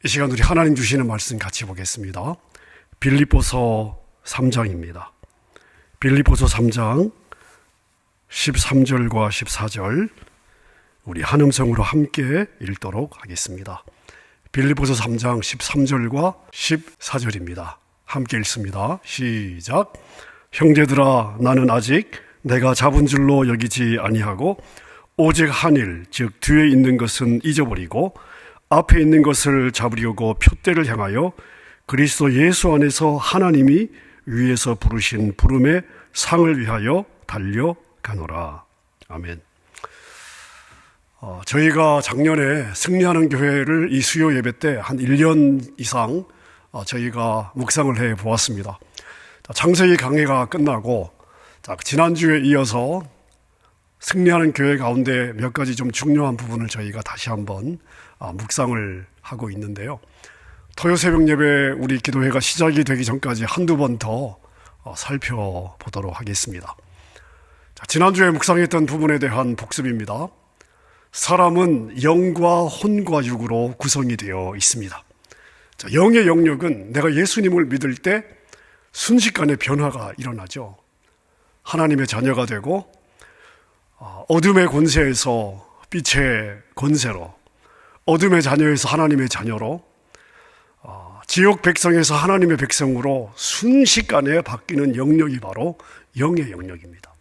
시간 우리 하나님 주시는 말씀 같이 보겠습니다. 빌립보서 3장입니다. 빌립보서 3장 13절과 14절 우리 한음성으로 함께 읽도록 하겠습니다. 빌립보서 3장 13절과 14절입니다. 함께 읽습니다. 시작. 형제들아, 나는 아직 내가 잡은 줄로 여기지 아니하고 오직 한 일, 즉 뒤에 있는 것은 잊어버리고 앞에 있는 것을 잡으려고 표대를 향하여 그리스도 예수 안에서 하나님이 위에서 부르신 부름의 상을 위하여 달려가노라. 아멘. 저희가 작년에 승리하는 교회를 이 수요 예배 때 한 1년 이상 저희가 묵상을 해 보았습니다. 창세기 강해가 끝나고 지난주에 이어서 승리하는 교회 가운데 몇 가지 좀 중요한 부분을 저희가 다시 한번 묵상을 하고 있는데요. 토요 새벽 예배 우리 기도회가 시작이 되기 전까지 한두 번 더 살펴보도록 하겠습니다. 지난주에 묵상했던 부분에 대한 복습입니다. 사람은 영과 혼과 육으로 구성이 되어 있습니다. 영의 영역은 내가 예수님을 믿을 때 순식간에 변화가 일어나죠. 하나님의 자녀가 되고 어둠의 권세에서 빛의 권세로, 어둠의 자녀에서 하나님의 자녀로, 지옥 백성에서 하나님의 백성으로 순식간에 바뀌는 영역이 바로 영의 영역입니다.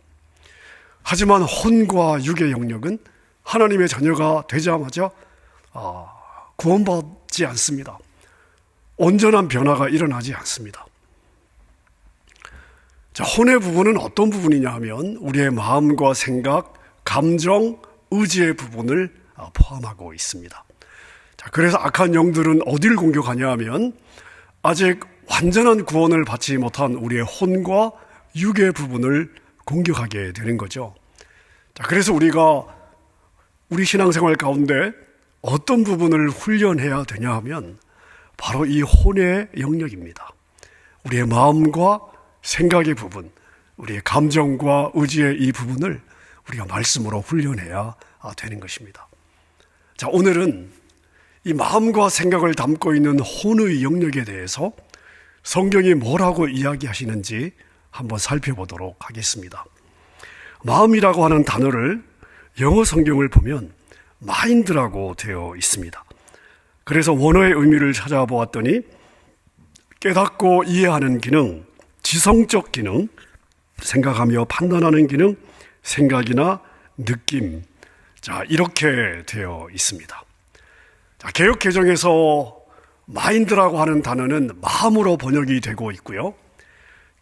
하지만 혼과 육의 영역은 하나님의 자녀가 되자마자 구원받지 않습니다. 온전한 변화가 일어나지 않습니다. 혼의 부분은 어떤 부분이냐 하면 우리의 마음과 생각, 감정, 의지의 부분을 포함하고 있습니다. 그래서 악한 영들은 어디를 공격하냐 하면 아직 완전한 구원을 받지 못한 우리의 혼과 육의 부분을 공격하게 되는 거죠. 그래서 우리가 우리 신앙생활 가운데 어떤 부분을 훈련해야 되냐 하면 바로 이 혼의 영역입니다. 우리의 마음과 생각의 부분, 우리의 감정과 의지의 이 부분을 우리가 말씀으로 훈련해야 되는 것입니다. 오늘은 이 마음과 생각을 담고 있는 혼의 영역에 대해서 성경이 뭐라고 이야기하시는지 한번 살펴보도록 하겠습니다. 마음이라고 하는 단어를 영어 성경을 보면 마인드라고 되어 있습니다. 그래서 원어의 의미를 찾아보았더니 깨닫고 이해하는 기능, 지성적 기능, 생각하며 판단하는 기능, 생각이나 느낌, 이렇게 되어 있습니다. 개역 개정에서 마인드라고 하는 단어는 마음으로 번역이 되고 있고요.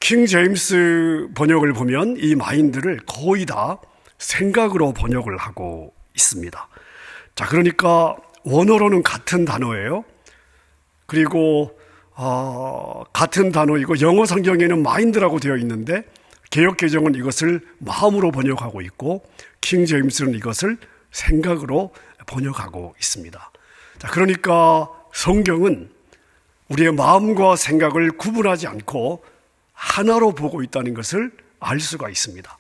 킹 제임스 번역을 보면 이 마인드를 거의 다 생각으로 번역을 하고 있습니다. 그러니까 원어로는 같은 단어예요. 그리고 같은 단어이고 영어 성경에는 마인드라고 되어 있는데 개역 개정은 이것을 마음으로 번역하고 있고 킹 제임스는 이것을 생각으로 번역하고 있습니다. 그러니까 성경은 우리의 마음과 생각을 구분하지 않고 하나로 보고 있다는 것을 알 수가 있습니다.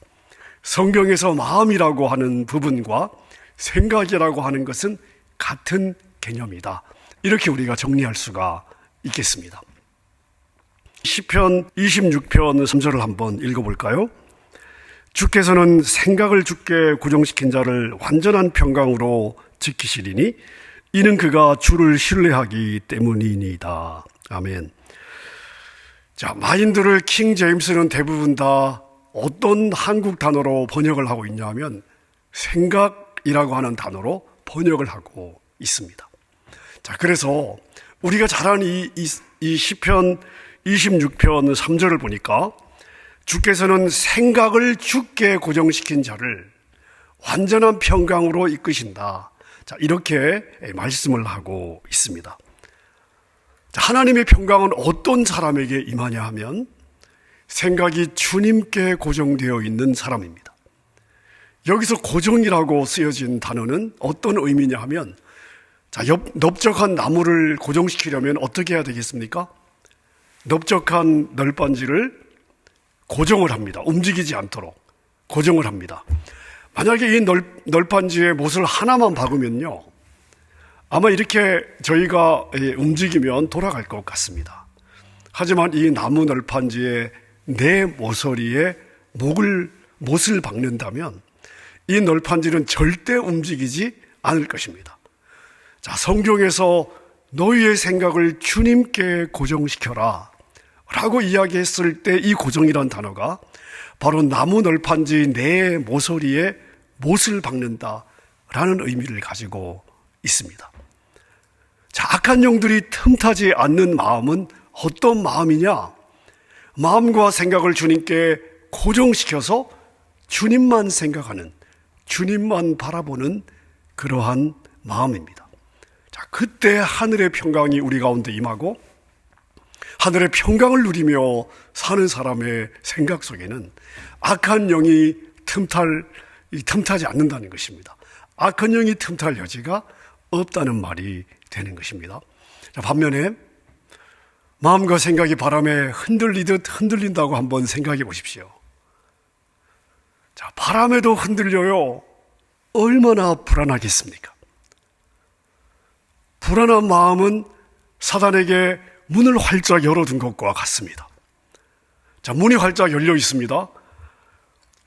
성경에서 마음이라고 하는 부분과 생각이라고 하는 것은 같은 개념이다. 이렇게 우리가 정리할 수가 있겠습니다. 시편 26편 3절을 한번 읽어볼까요? 주께서는 생각을 주께 고정시킨 자를 완전한 평강으로 지키시리니 이는 그가 주를 신뢰하기 때문이니이다. 아멘. 마인드를 킹 제임스는 대부분 다 어떤 한국 단어로 번역을 하고 있냐 하면 생각이라고 하는 단어로 번역을 하고 있습니다. 그래서 우리가 잘 아는 이 시편 26편 3절을 보니까 주께서는 생각을 주께 고정시킨 자를 완전한 평강으로 이끄신다. 이렇게 말씀을 하고 있습니다. 하나님의 평강은 어떤 사람에게 임하냐 하면 생각이 주님께 고정되어 있는 사람입니다. 여기서 고정이라고 쓰여진 단어는 어떤 의미냐 하면 넓적한 나무를 고정시키려면 어떻게 해야 되겠습니까? 넓적한 널빤지를 고정을 합니다. 움직이지 않도록 고정을 합니다. 만약에 이 널빤지에 못을 하나만 박으면요, 아마 이렇게 저희가 움직이면 돌아갈 것 같습니다. 하지만 이 나무 널판지에 내 모서리에 못을 박는다면 이 널판지는 절대 움직이지 않을 것입니다. 자, 성경에서 너희의 생각을 주님께 고정시켜라 라고 이야기했을 때 이 고정이란 단어가 바로 나무 널판지 내 모서리에 못을 박는다 라는 의미를 가지고 있습니다. 자, 악한 영들이 틈타지 않는 마음은 어떤 마음이냐? 마음과 생각을 주님께 고정시켜서 주님만 생각하는, 주님만 바라보는 그러한 마음입니다. 자, 그때 하늘의 평강이 우리 가운데 임하고 하늘의 평강을 누리며 사는 사람의 생각 속에는 악한 영이 틈타지 않는다는 것입니다. 악한 영이 틈탈 여지가 없다는 말이 되는 것입니다. 자, 반면에 마음과 생각이 바람에 흔들리듯 흔들린다고 한번 생각해 보십시오. 자, 바람에도 흔들려요. 얼마나 불안하겠습니까? 불안한 마음은 사단에게 문을 활짝 열어둔 것과 같습니다. 자, 문이 활짝 열려 있습니다.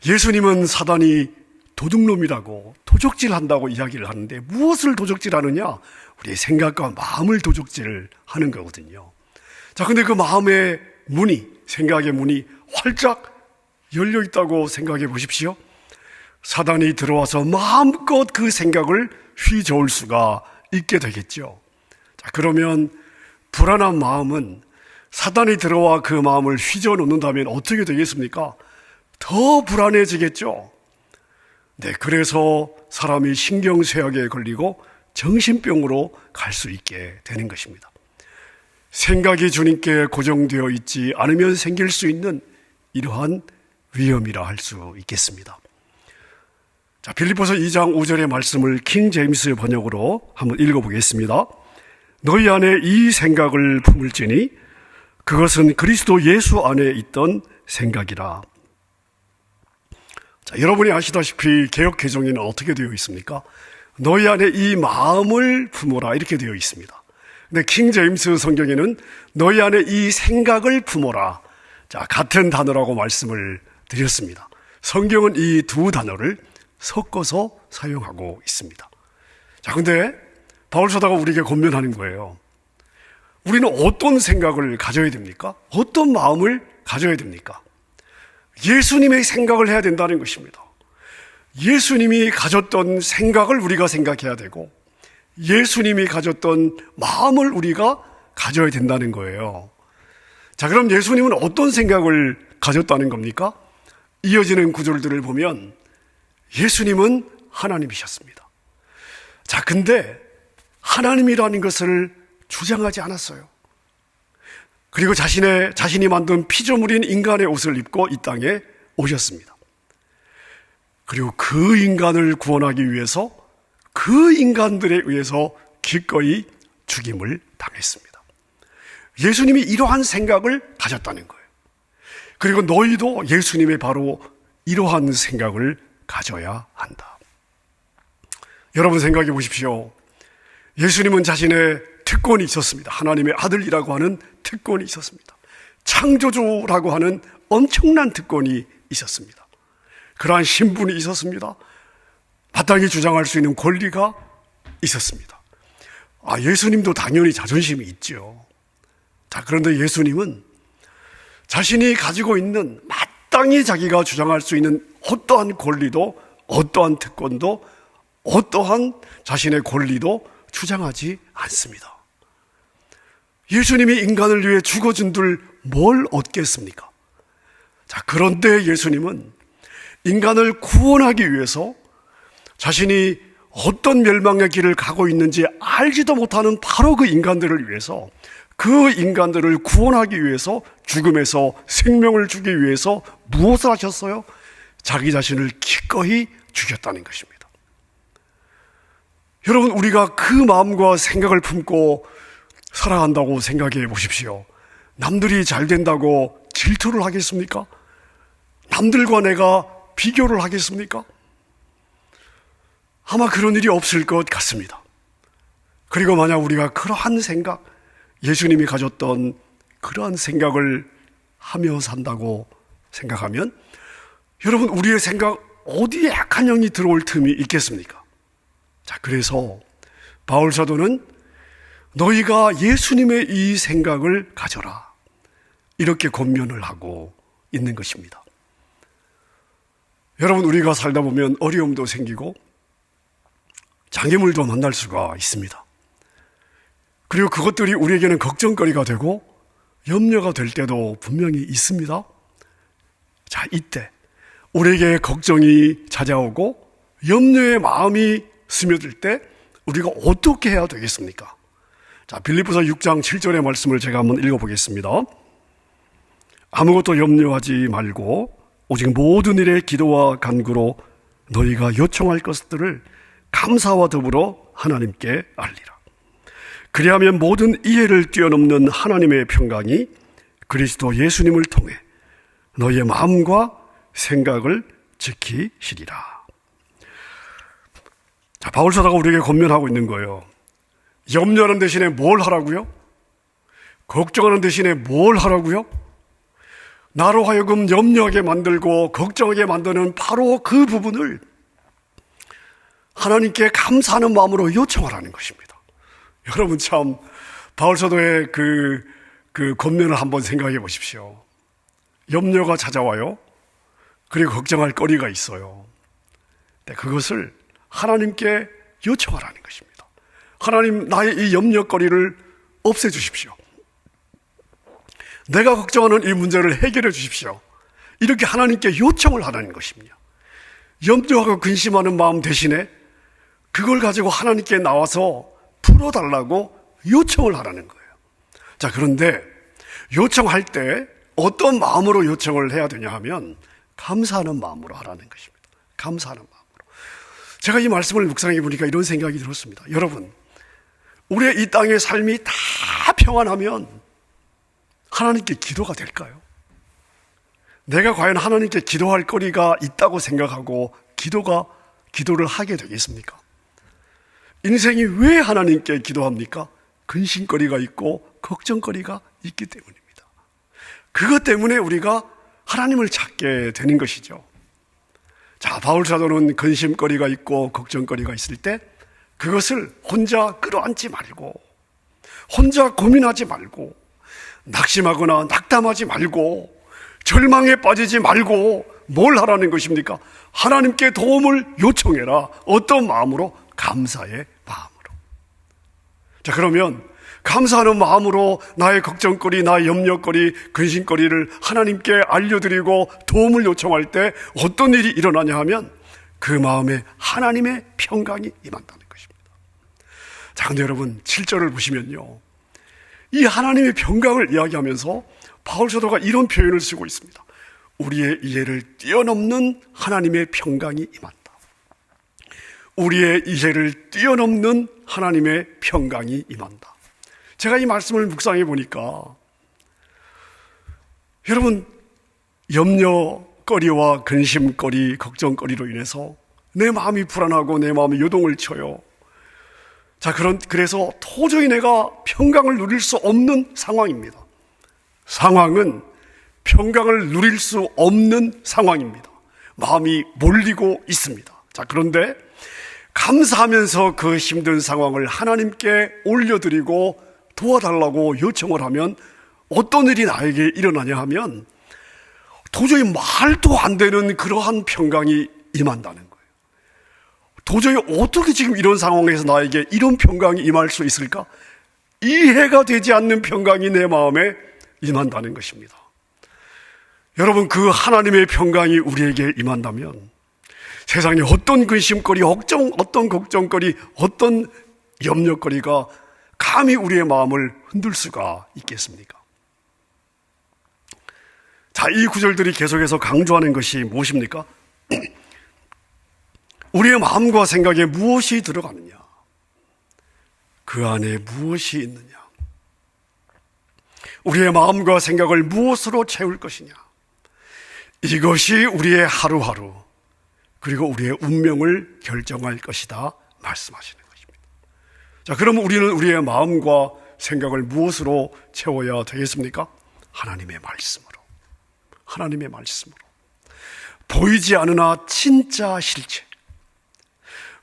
예수님은 사단이 도둑놈이라고 도적질한다고 이야기를 하는데 무엇을 도적질하느냐? 우리의 생각과 마음을 도적질하는 거거든요. 자, 근데 그 마음의 문이, 생각의 문이 활짝 열려 있다고 생각해 보십시오. 사단이 들어와서 마음껏 그 생각을 휘저을 수가 있게 되겠죠. 자, 그러면 불안한 마음은 사단이 들어와 그 마음을 휘저어 놓는다면 어떻게 되겠습니까? 더 불안해지겠죠. 네, 그래서 사람이 신경쇠약에 걸리고 정신병으로 갈 수 있게 되는 것입니다. 생각이 주님께 고정되어 있지 않으면 생길 수 있는 이러한 위험이라 할 수 있겠습니다. 자, 빌립보서 2장 5절의 말씀을 킹 제임스 번역으로 한번 읽어보겠습니다. 너희 안에 이 생각을 품을지니 그것은 그리스도 예수 안에 있던 생각이라. 자, 여러분이 아시다시피 개역 개정에는 어떻게 되어 있습니까? 너희 안에 이 마음을 품어라 이렇게 되어 있습니다. 근데 킹 제임스 성경에는 너희 안에 이 생각을 품어라. 자, 같은 단어라고 말씀을 드렸습니다. 성경은 이 두 단어를 섞어서 사용하고 있습니다. 자, 근데 바울 사도가 우리에게 권면하는 거예요. 우리는 어떤 생각을 가져야 됩니까? 어떤 마음을 가져야 됩니까? 예수님의 생각을 해야 된다는 것입니다. 예수님이 가졌던 생각을 우리가 생각해야 되고 예수님이 가졌던 마음을 우리가 가져야 된다는 거예요. 자, 그럼 예수님은 어떤 생각을 가졌다는 겁니까? 이어지는 구절들을 보면 예수님은 하나님이셨습니다. 자, 근데 하나님이라는 것을 주장하지 않았어요. 그리고 자신이 만든 피조물인 인간의 옷을 입고 이 땅에 오셨습니다. 그리고 그 인간을 구원하기 위해서 그 인간들에 의해서 기꺼이 죽임을 당했습니다. 예수님이 이러한 생각을 가졌다는 거예요. 그리고 너희도 예수님의 바로 이러한 생각을 가져야 한다. 여러분 생각해 보십시오. 예수님은 자신의 특권이 있었습니다. 하나님의 아들이라고 하는 특권이 있었습니다. 창조주라고 하는 엄청난 특권이 있었습니다. 그러한 신분이 있었습니다. 마땅히 주장할 수 있는 권리가 있었습니다. 예수님도 당연히 자존심이 있죠. 자, 그런데 예수님은 자신이 가지고 있는 마땅히 자기가 주장할 수 있는 어떠한 권리도 어떠한 특권도 어떠한 자신의 권리도 주장하지 않습니다. 예수님이 인간을 위해 죽어준들 뭘 얻겠습니까? 자, 그런데 예수님은 인간을 구원하기 위해서 자신이 어떤 멸망의 길을 가고 있는지 알지도 못하는 바로 그 인간들을 위해서 그 인간들을 구원하기 위해서 죽음에서 생명을 주기 위해서 무엇을 하셨어요? 자기 자신을 기꺼이 죽였다는 것입니다. 여러분, 우리가 그 마음과 생각을 품고 살아간다고 생각해 보십시오. 남들이 잘 된다고 질투를 하겠습니까? 남들과 내가 비교를 하겠습니까? 아마 그런 일이 없을 것 같습니다. 그리고 만약 우리가 그러한 생각, 예수님이 가졌던 그러한 생각을 하며 산다고 생각하면 여러분, 우리의 생각 어디에 악한 영이 들어올 틈이 있겠습니까? 자, 그래서 바울 사도는 너희가 예수님의 이 생각을 가져라, 이렇게 권면을 하고 있는 것입니다. 여러분, 우리가 살다 보면 어려움도 생기고 장애물도 만날 수가 있습니다. 그리고 그것들이 우리에게는 걱정거리가 되고 염려가 될 때도 분명히 있습니다. 자, 이때 우리에게 걱정이 찾아오고 염려의 마음이 스며들 때 우리가 어떻게 해야 되겠습니까? 자, 빌립보서 6장 7절의 말씀을 제가 한번 읽어보겠습니다. 아무것도 염려하지 말고 오직 모든 일에 기도와 간구로 너희가 요청할 것들을 감사와 더불어 하나님께 알리라. 그리하면 모든 이해를 뛰어넘는 하나님의 평강이 그리스도 예수님을 통해 너희의 마음과 생각을 지키시리라. 자, 바울 사도가 우리에게 권면하고 있는 거예요. 염려하는 대신에 뭘 하라고요? 걱정하는 대신에 뭘 하라고요? 나로 하여금 염려하게 만들고 걱정하게 만드는 바로 그 부분을 하나님께 감사하는 마음으로 요청하라는 것입니다. 여러분, 참 바울 사도의 그 권면을 한번 생각해 보십시오. 염려가 찾아와요. 그리고 걱정할 거리가 있어요. 그것을 하나님께 요청하라는 것입니다. 하나님, 나의 이 염려거리를 없애주십시오. 내가 걱정하는 이 문제를 해결해 주십시오. 이렇게 하나님께 요청을 하라는 것입니다. 염려하고 근심하는 마음 대신에 그걸 가지고 하나님께 나와서 풀어달라고 요청을 하라는 거예요. 자, 그런데 요청할 때 어떤 마음으로 요청을 해야 되냐 하면 감사하는 마음으로 하라는 것입니다. 감사하는 마음으로. 제가 이 말씀을 묵상해 보니까 이런 생각이 들었습니다. 여러분, 우리의 이 땅의 삶이 다 평안하면 하나님께 기도가 될까요? 내가 과연 하나님께 기도할 거리가 있다고 생각하고 기도를 하게 되겠습니까? 인생이 왜 하나님께 기도합니까? 근심거리가 있고 걱정거리가 있기 때문입니다. 그것 때문에 우리가 하나님을 찾게 되는 것이죠. 자, 바울 사도는 근심거리가 있고 걱정거리가 있을 때 그것을 혼자 끌어안지 말고, 혼자 고민하지 말고, 낙심하거나 낙담하지 말고, 절망에 빠지지 말고 뭘 하라는 것입니까? 하나님께 도움을 요청해라. 어떤 마음으로? 감사의 마음으로. 자, 그러면 감사하는 마음으로 나의 걱정거리, 나의 염려거리, 근심거리를 하나님께 알려드리고 도움을 요청할 때 어떤 일이 일어나냐 하면 그 마음에 하나님의 평강이 임한다는 것입니다. 자, 근데 여러분 7절을 보시면요, 이 하나님의 평강을 이야기하면서 바울 사도가 이런 표현을 쓰고 있습니다. 우리의 이해를 뛰어넘는 하나님의 평강이 임한다. 우리의 이해를 뛰어넘는 하나님의 평강이 임한다. 제가 이 말씀을 묵상해 보니까 여러분, 염려거리와 근심거리, 걱정거리로 인해서 내 마음이 불안하고 내 마음이 요동을 쳐요. 자, 그래서 도저히 내가 평강을 누릴 수 없는 상황입니다. 상황은 평강을 누릴 수 없는 상황입니다. 마음이 몰리고 있습니다. 자, 그런데 감사하면서 그 힘든 상황을 하나님께 올려드리고 도와달라고 요청을 하면 어떤 일이 나에게 일어나냐 하면 도저히 말도 안 되는 그러한 평강이 임한다는 거예요. 도저히 어떻게 지금 이런 상황에서 나에게 이런 평강이 임할 수 있을까? 이해가 되지 않는 평강이 내 마음에 임한다는 것입니다. 여러분, 그 하나님의 평강이 우리에게 임한다면 세상에 어떤 근심거리, 어떤 걱정거리, 어떤 염려거리가 감히 우리의 마음을 흔들 수가 있겠습니까? 자, 이 구절들이 계속해서 강조하는 것이 무엇입니까? 우리의 마음과 생각에 무엇이 들어가느냐? 그 안에 무엇이 있느냐? 우리의 마음과 생각을 무엇으로 채울 것이냐? 이것이 우리의 하루하루, 그리고 우리의 운명을 결정할 것이다 말씀하시는 것입니다. 자, 그러면 우리는 우리의 마음과 생각을 무엇으로 채워야 되겠습니까? 하나님의 말씀으로. 하나님의 말씀으로. 보이지 않으나 진짜 실체.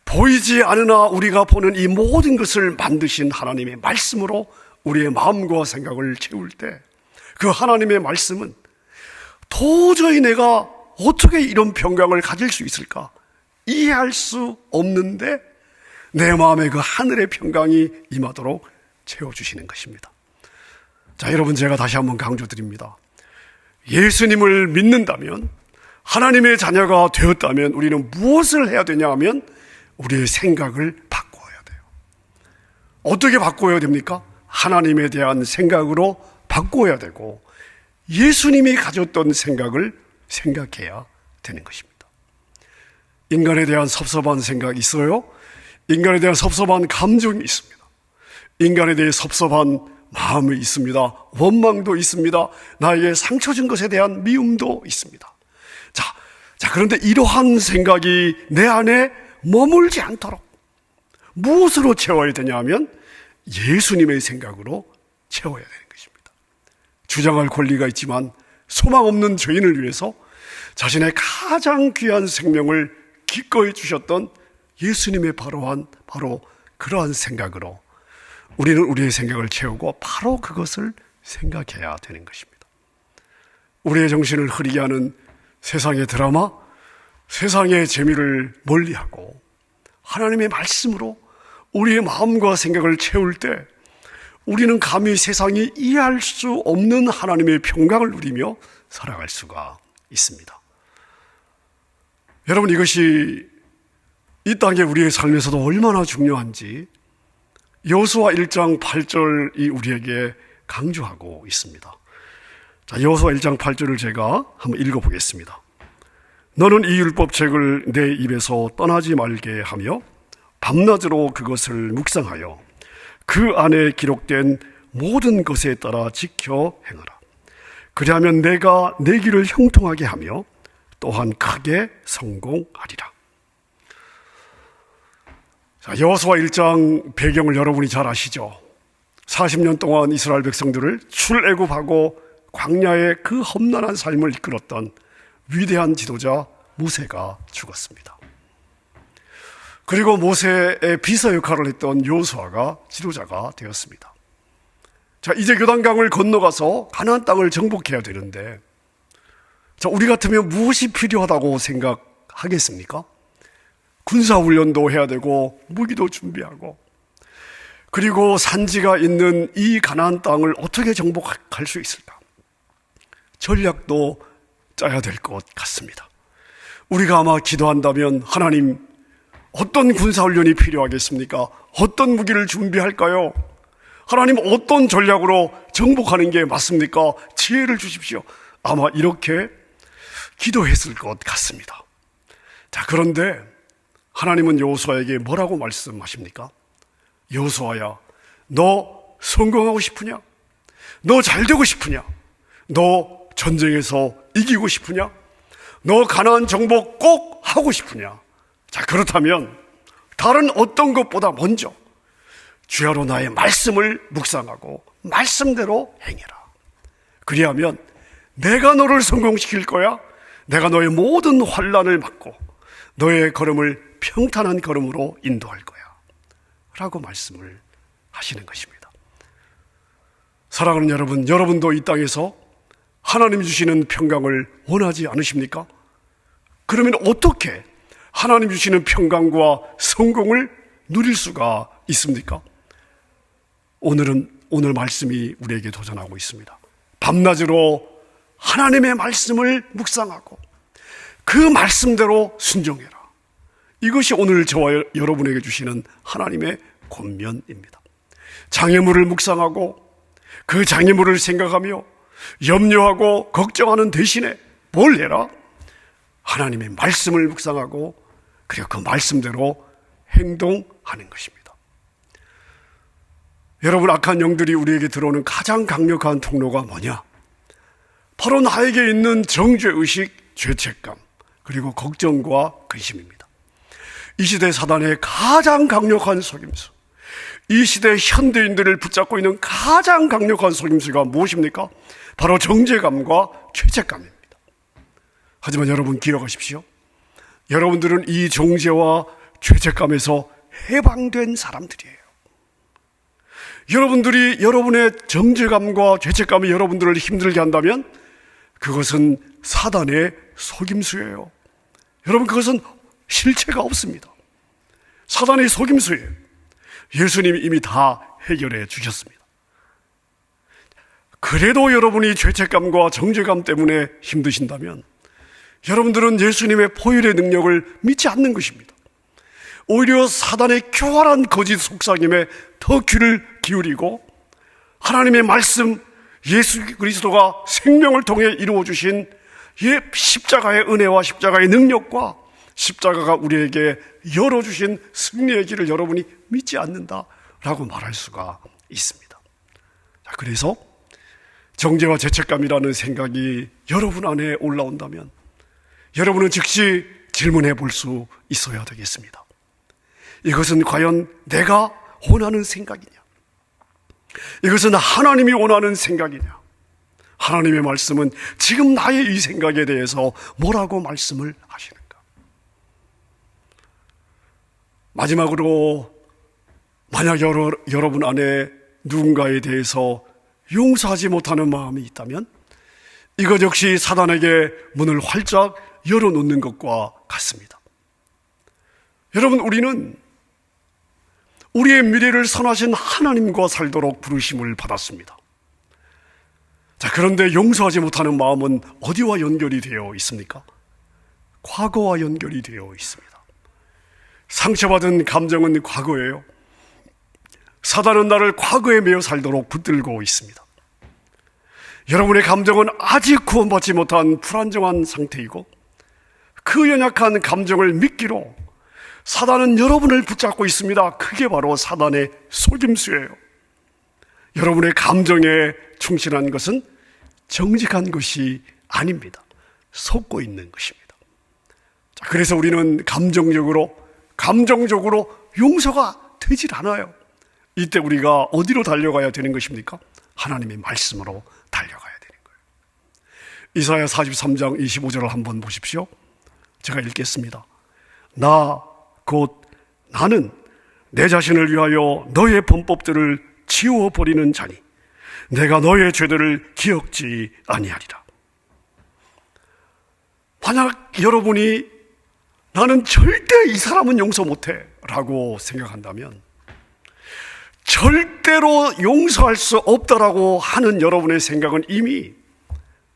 보이지 않으나 우리가 보는 이 모든 것을 만드신 하나님의 말씀으로 우리의 마음과 생각을 채울 때 그 하나님의 말씀은 도저히 내가 어떻게 이런 평강을 가질 수 있을까? 이해할 수 없는데 내 마음에 그 하늘의 평강이 임하도록 채워주시는 것입니다. 자, 여러분, 제가 다시 한번 강조드립니다. 예수님을 믿는다면, 하나님의 자녀가 되었다면 우리는 무엇을 해야 되냐 하면 우리의 생각을 바꿔야 돼요. 어떻게 바꿔야 됩니까? 하나님에 대한 생각으로 바꿔야 되고 예수님이 가졌던 생각을 생각해야 되는 것입니다. 인간에 대한 섭섭한 생각이 있어요. 인간에 대한 섭섭한 감정이 있습니다. 인간에 대해 섭섭한 마음이 있습니다. 원망도 있습니다. 나에게 상처 준 것에 대한 미움도 있습니다. 자, 그런데 이러한 생각이 내 안에 머물지 않도록 무엇으로 채워야 되냐 하면 예수님의 생각으로 채워야 되는 것입니다. 주장할 권리가 있지만 소망 없는 죄인을 위해서 자신의 가장 귀한 생명을 기꺼이 주셨던 예수님의 바로 그러한 생각으로 우리는 우리의 생각을 채우고 바로 그것을 생각해야 되는 것입니다. 우리의 정신을 흐리게 하는 세상의 드라마, 세상의 재미를 멀리하고 하나님의 말씀으로 우리의 마음과 생각을 채울 때 우리는 감히 세상이 이해할 수 없는 하나님의 평강을 누리며 살아갈 수가 있습니다. 여러분, 이것이 이 땅에 우리의 삶에서도 얼마나 중요한지 여호수아 1장 8절이 우리에게 강조하고 있습니다. 자, 여호수아 1장 8절을 제가 한번 읽어보겠습니다. 너는 이 율법책을 내 입에서 떠나지 말게 하며 밤낮으로 그것을 묵상하여 그 안에 기록된 모든 것에 따라 지켜 행하라. 그리하면 내가 내 길을 형통하게 하며 또한 크게 성공하리라. 자, 여호수아 1장 배경을 여러분이 잘 아시죠? 40년 동안 이스라엘 백성들을 출애굽하고 광야의 그 험난한 삶을 이끌었던 위대한 지도자 모세가 죽었습니다. 그리고 모세의 비서 역할을 했던 여호수아가 지도자가 되었습니다. 자, 이제 요단강을 건너가서 가나안 땅을 정복해야 되는데, 자, 우리 같으면 무엇이 필요하다고 생각하겠습니까? 군사훈련도 해야 되고 무기도 준비하고, 그리고 산지가 있는 이 가나안 땅을 어떻게 정복할 수 있을까? 전략도 짜야 될 것 같습니다. 우리가 아마 기도한다면 하나님, 어떤 군사훈련이 필요하겠습니까? 어떤 무기를 준비할까요? 하나님, 어떤 전략으로 정복하는 게 맞습니까? 지혜를 주십시오. 아마 이렇게 기도했을 것 같습니다. 자, 그런데 하나님은 여호수아에게 뭐라고 말씀하십니까? 여호수아야, 너 성공하고 싶으냐? 너 잘되고 싶으냐? 너 전쟁에서 이기고 싶으냐? 너 가나안 정복 꼭 하고 싶으냐? 자, 그렇다면 다른 어떤 것보다 먼저 주야로 나의 말씀을 묵상하고 말씀대로 행해라. 그리하면 내가 너를 성공시킬 거야. 내가 너의 모든 환난을 막고 너의 걸음을 평탄한 걸음으로 인도할 거야 라고 말씀을 하시는 것입니다. 사랑하는 여러분, 여러분도 이 땅에서 하나님 주시는 평강을 원하지 않으십니까? 그러면 어떻게 하나님 주시는 평강과 성공을 누릴 수가 있습니까? 오늘 말씀이 우리에게 도전하고 있습니다. 밤낮으로 하나님의 말씀을 묵상하고 그 말씀대로 순종해라. 이것이 오늘 저와 여러분에게 주시는 하나님의 권면입니다. 장애물을 묵상하고 그 장애물을 생각하며 염려하고 걱정하는 대신에 뭘 해라? 하나님의 말씀을 묵상하고 그리고 그 말씀대로 행동하는 것입니다. 여러분, 악한 영들이 우리에게 들어오는 가장 강력한 통로가 뭐냐? 바로 나에게 있는 정죄의식, 죄책감, 그리고 걱정과 근심입니다. 이 시대 사단의 가장 강력한 속임수, 이 시대 현대인들을 붙잡고 있는 가장 강력한 속임수가 무엇입니까? 바로 정죄감과 죄책감입니다. 하지만 여러분 기억하십시오. 여러분들은 이 정죄와 죄책감에서 해방된 사람들이에요. 여러분들이 여러분의 정죄감과 죄책감이 여러분들을 힘들게 한다면 그것은 사단의 속임수예요. 여러분, 그것은 실체가 없습니다. 사단의 속임수예요. 예수님이 이미 다 해결해 주셨습니다. 그래도 여러분이 죄책감과 정죄감 때문에 힘드신다면 여러분들은 예수님의 보혈의 능력을 믿지 않는 것입니다. 오히려 사단의 교활한 거짓 속삭임에 더 귀를 기울이고 하나님의 말씀, 예수 그리스도가 생명을 통해 이루어주신 십자가의 은혜와 십자가의 능력과 십자가가 우리에게 열어주신 승리의 길을 여러분이 믿지 않는다라고 말할 수가 있습니다. 그래서 정죄와 죄책감이라는 생각이 여러분 안에 올라온다면 여러분은 즉시 질문해 볼 수 있어야 되겠습니다. 이것은 과연 내가 원하는 생각이냐? 이것은 하나님이 원하는 생각이냐? 하나님의 말씀은 지금 나의 이 생각에 대해서 뭐라고 말씀을 하시는가? 마지막으로 만약 여러분 안에 누군가에 대해서 용서하지 못하는 마음이 있다면 이것 역시 사단에게 문을 활짝 열어놓는 것과 같습니다. 여러분, 우리는 우리의 미래를 선하신 하나님과 살도록 부르심을 받았습니다. 자, 그런데 용서하지 못하는 마음은 어디와 연결이 되어 있습니까? 과거와 연결이 되어 있습니다. 상처받은 감정은 과거예요. 사단은 나를 과거에 매여 살도록 붙들고 있습니다. 여러분의 감정은 아직 구원받지 못한 불안정한 상태이고 그 연약한 감정을 미끼로 사단은 여러분을 붙잡고 있습니다. 그게 바로 사단의 속임수예요. 여러분의 감정에 충실한 것은 정직한 것이 아닙니다. 속고 있는 것입니다. 자, 그래서 우리는 감정적으로 용서가 되질 않아요. 이때 우리가 어디로 달려가야 되는 것입니까? 하나님의 말씀으로 달려가야 되는 거예요. 이사야 43장 25절을 한번 보십시오. 제가 읽겠습니다. 곧 나는 내 자신을 위하여 너의 범법들을 지워버리는 자니 내가 너의 죄들을 기억지 아니하리라. 만약 여러분이 나는 절대 이 사람은 용서 못해 라고 생각한다면 절대로 용서할 수 없다라고 하는 여러분의 생각은 이미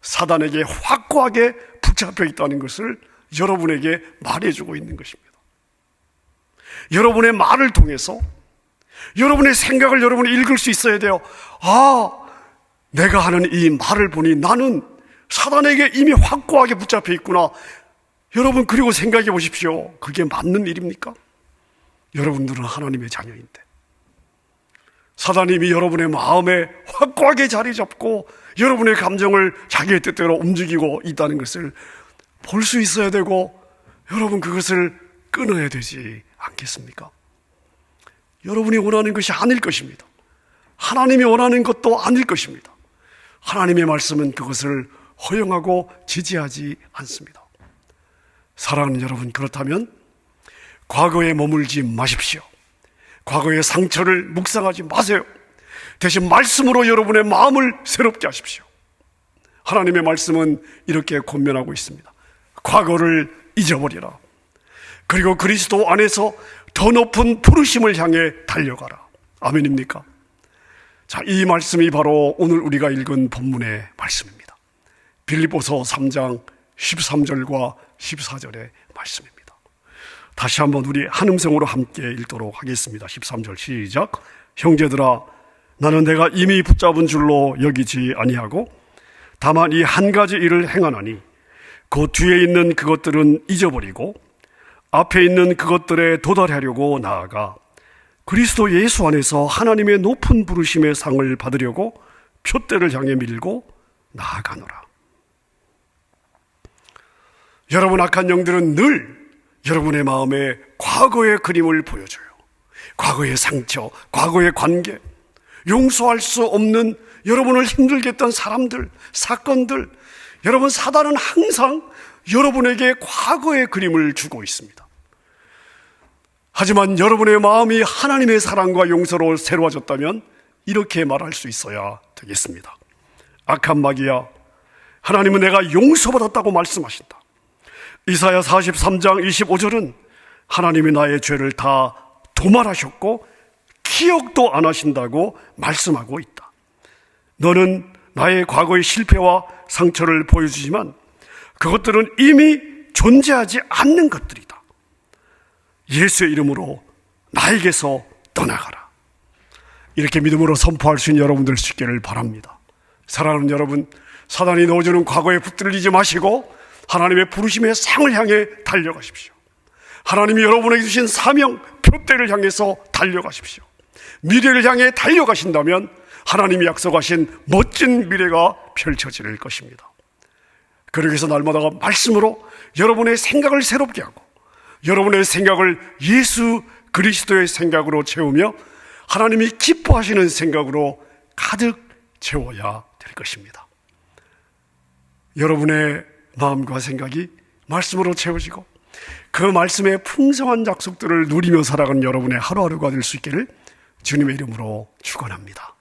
사단에게 확고하게 붙잡혀 있다는 것을 여러분에게 말해주고 있는 것입니다. 여러분의 말을 통해서 여러분의 생각을 여러분이 읽을 수 있어야 돼요. 내가 하는 이 말을 보니 나는 사단에게 이미 확고하게 붙잡혀 있구나. 여러분, 그리고 생각해 보십시오. 그게 맞는 일입니까? 여러분들은 하나님의 자녀인데 사단이 이미 여러분의 마음에 확고하게 자리 잡고 여러분의 감정을 자기의 뜻대로 움직이고 있다는 것을 볼 수 있어야 되고 여러분 그것을 끊어야 되지 않겠습니까? 여러분이 원하는 것이 아닐 것입니다. 하나님이 원하는 것도 아닐 것입니다. 하나님의 말씀은 그것을 허용하고 지지하지 않습니다. 사랑하는 여러분, 그렇다면 과거에 머물지 마십시오. 과거의 상처를 묵상하지 마세요. 대신 말씀으로 여러분의 마음을 새롭게 하십시오. 하나님의 말씀은 이렇게 권면하고 있습니다. 과거를 잊어버리라. 그리고 그리스도 안에서 더 높은 부르심을 향해 달려가라. 아멘입니까? 자, 이 말씀이 바로 오늘 우리가 읽은 본문의 말씀입니다. 빌립보서 3장 13절과 14절의 말씀입니다. 다시 한번 우리 한 음성으로 함께 읽도록 하겠습니다. 13절 시작. 형제들아, 나는 내가 이미 붙잡은 줄로 여기지 아니하고 다만 이 한 가지 일을 행하나니 그 뒤에 있는 그것들은 잊어버리고 앞에 있는 그것들에 도달하려고 나아가 그리스도 예수 안에서 하나님의 높은 부르심의 상을 받으려고 표대를 향해 밀고 나아가노라. 여러분, 악한 영들은 늘 여러분의 마음에 과거의 그림을 보여줘요. 과거의 상처, 과거의 관계, 용서할 수 없는 여러분을 힘들게 했던 사람들, 사건들, 여러분, 사단은 항상 여러분에게 과거의 그림을 주고 있습니다. 하지만 여러분의 마음이 하나님의 사랑과 용서로 새로워졌다면 이렇게 말할 수 있어야 되겠습니다. 악한 마귀야, 하나님은 내가 용서받았다고 말씀하신다. 이사야 43장 25절은 하나님이 나의 죄를 다 도말하셨고 기억도 안 하신다고 말씀하고 있다. 너는 나의 과거의 실패와 상처를 보여주지만 그것들은 이미 존재하지 않는 것들이다. 예수의 이름으로 나에게서 떠나가라. 이렇게 믿음으로 선포할 수 있는 여러분들 수 있기를 바랍니다. 사랑하는 여러분, 사단이 넣어주는 과거에 붙들리지 마시고 하나님의 부르심의 상을 향해 달려가십시오. 하나님이 여러분에게 주신 사명, 표대를 향해서 달려가십시오. 미래를 향해 달려가신다면 하나님이 약속하신 멋진 미래가 펼쳐질 것입니다. 그러기 위해서 날마다 말씀으로 여러분의 생각을 새롭게 하고 여러분의 생각을 예수 그리스도의 생각으로 채우며 하나님이 기뻐하시는 생각으로 가득 채워야 될 것입니다. 여러분의 마음과 생각이 말씀으로 채워지고 그 말씀의 풍성한 약속들을 누리며 살아가는 여러분의 하루하루가 될 수 있기를 주님의 이름으로 축원합니다.